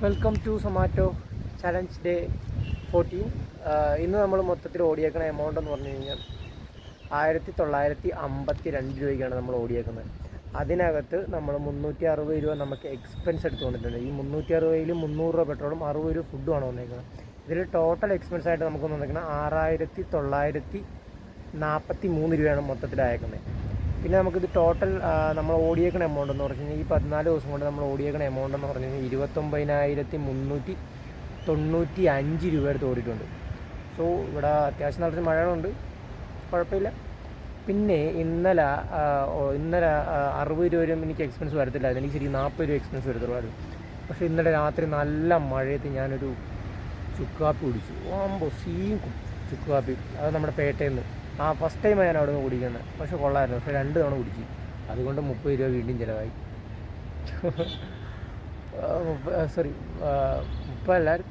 Welcome to Zomato challenge day 14. ഇന്ന് നമ്മൾ മൊത്തത്തിൽ ഓടിയേക്കുന്ന എമൗണ്ട് എന്ന് പറഞ്ഞു കഴിഞ്ഞാൽ 1952 രൂപയ്ക്കാണ് നമ്മൾ ഓടിയേക്കുന്നത്. അതിനകത്ത് നമ്മൾ 360 രൂപ നമുക്ക് എക്സ്പെൻസ് എടുത്ത് വന്നിട്ടുണ്ട്. ഈ 360 300 രൂപ പെട്രോളും 60 രൂപ ഫുഡുമാണ് വന്നേക്കുന്നത്. ഇതിൽ ടോട്ടൽ എക്സ്പെൻസ് ആയിട്ട് നമുക്ക് വന്നേക്കുന്നത് 6943 രൂപയാണ് മൊത്തത്തിലായേക്കുന്നത്. പിന്നെ നമുക്കിത് ടോട്ടൽ നമ്മൾ ഓടിയേക്കുന്ന എമൗണ്ട് എന്ന് പറഞ്ഞു കഴിഞ്ഞാൽ ഈ 14 ദിവസം കൊണ്ട് നമ്മൾ ഓടിയേക്കുന്ന എമൗണ്ട് എന്ന് പറഞ്ഞു കഴിഞ്ഞാൽ 29,395 രൂപ എടുത്ത് ഓടിയിട്ടുണ്ട്. സോ ഇവിടെ അത്യാവശ്യം നല്ല മഴകളുണ്ട്, കുഴപ്പമില്ല. പിന്നെ ഇന്നലെ 60 രൂപ എനിക്ക് എക്സ്പെൻസ് വരത്തില്ലായിരുന്നു. എനിക്ക് ശരി 40 രൂപ എക്സ്പെൻസ് വരത്തുള്ളായിരുന്നു. പക്ഷേ ഇന്നലെ രാത്രി നല്ല മഴയത്ത് ഞാനൊരു ചുക്കാപ്പി കുടിച്ചു. ചുക്കാപ്പി അത് നമ്മുടെ പേട്ടയിൽ നിന്ന് ഫസ്റ്റ് ടൈമാണ് ഞാൻ അവിടെ നിന്ന് കുടിക്കുന്നത്. പക്ഷെ കൊള്ളായിരുന്നു. പക്ഷേ 2 തവണ കുടിച്ചു. അതുകൊണ്ട് 30 രൂപ വീണ്ടും ചിലവായി. 30 എല്ലാവരും